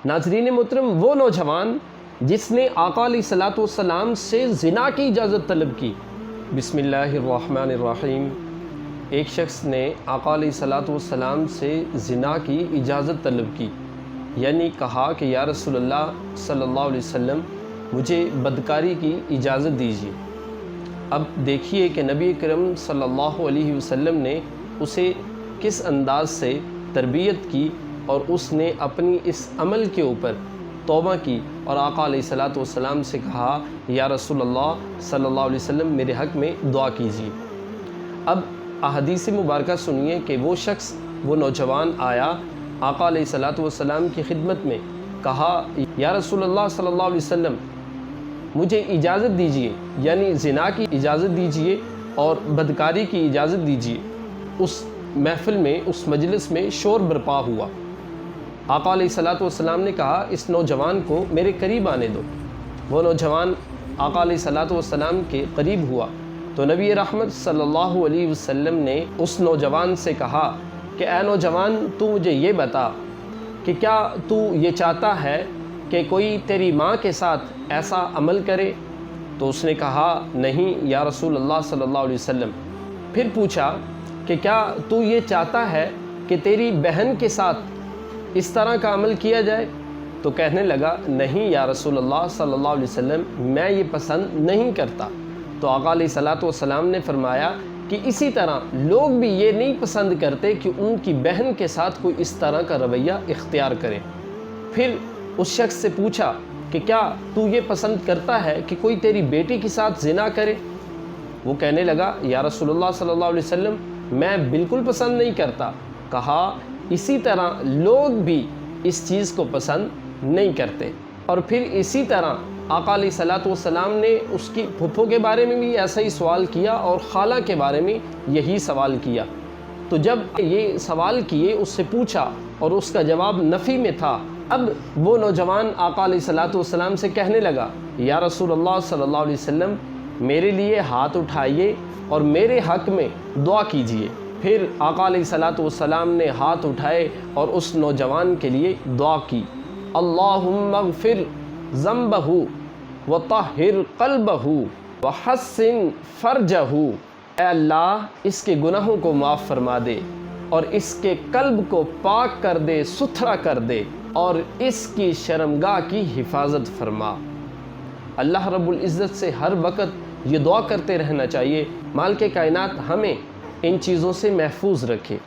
ناظرین محترم، وہ نوجوان جس نے آقا علیہ الصلوۃ والسلام سے زنا کی اجازت طلب کی۔ بسم اللہ الرحمن الرحیم۔ ایک شخص نے آقا علیہ الصلوۃ والسلام سے زنا کی اجازت طلب کی، یعنی کہا کہ یا رسول اللہ صلی اللہ علیہ وسلم مجھے بدکاری کی اجازت دیجیے۔ اب دیکھیے کہ نبی کرم صلی اللہ علیہ وسلم نے اسے کس انداز سے تربیت کی، اور اس نے اپنی اس عمل کے اوپر توبہ کی اور آقا علیہ الصلوۃ والسلام سے کہا یا رسول اللہ صلی اللہ علیہ وسلم میرے حق میں دعا کیجیے۔ اب احادیث مبارکہ سنیے کہ وہ شخص، وہ نوجوان آیا آقا علیہ الصلوۃ والسلام کی خدمت میں، کہا یا رسول اللہ صلی اللہ علیہ وسلم مجھے اجازت دیجیے، یعنی زنا کی اجازت دیجیے اور بدکاری کی اجازت دیجیے۔ اس محفل میں، اس مجلس میں شور برپا ہوا۔ آقا علیہ الصلوۃ والسلام نے کہا اس نوجوان کو میرے قریب آنے دو۔ وہ نوجوان آقا علیہ الصلوۃ والسلام کے قریب ہوا تو نبی رحمت صلی اللہ علیہ وسلم نے اس نوجوان سے کہا کہ اے نوجوان، تو مجھے یہ بتا کہ کیا تو یہ چاہتا ہے کہ کوئی تیری ماں کے ساتھ ایسا عمل کرے؟ تو اس نے کہا نہیں یا رسول اللہ صلی اللہ علیہ وسلم۔ پھر پوچھا کہ کیا تو یہ چاہتا ہے کہ تیری بہن کے ساتھ اس طرح کا عمل کیا جائے؟ تو کہنے لگا نہیں یا رسول اللہ صلی اللہ علیہ وسلم، میں یہ پسند نہیں کرتا۔ تو آقا علیہ الصلوۃ والسلام نے فرمایا کہ اسی طرح لوگ بھی یہ نہیں پسند کرتے کہ ان کی بہن کے ساتھ کوئی اس طرح کا رویہ اختیار کرے۔ پھر اس شخص سے پوچھا کہ کیا تو یہ پسند کرتا ہے کہ کوئی تیری بیٹی کے ساتھ زنا کرے؟ وہ کہنے لگا یا رسول اللہ صلی اللہ علیہ وسلم، میں بالکل پسند نہیں کرتا۔ کہا اسی طرح لوگ بھی اس چیز کو پسند نہیں کرتے۔ اور پھر اسی طرح آقا علیہ الصلوۃ والسلام نے اس کی پھپھو کے بارے میں بھی ایسا ہی سوال کیا اور خالہ کے بارے میں یہی سوال کیا۔ تو جب یہ سوال کیے، اس سے پوچھا اور اس کا جواب نفی میں تھا، اب وہ نوجوان آقا علیہ الصلوۃ والسلام سے کہنے لگا یا رسول اللہ صلی اللہ علیہ وسلم میرے لیے ہاتھ اٹھائیے اور میرے حق میں دعا کیجیے۔ پھر آقا علیہ الصلوۃ والسلام نے ہاتھ اٹھائے اور اس نوجوان کے لیے دعا کی، اللہم اغفر ذنبہ وطہر قلبہ وحسن فرجہ۔ اے اللہ اس کے گناہوں کو معاف فرما دے اور اس کے قلب کو پاک کر دے، ستھرا کر دے، اور اس کی شرمگاہ کی حفاظت فرما۔ اللہ رب العزت سے ہر وقت یہ دعا کرتے رہنا چاہیے، مالک کائنات ہمیں ان چیزوں سے محفوظ رکھے۔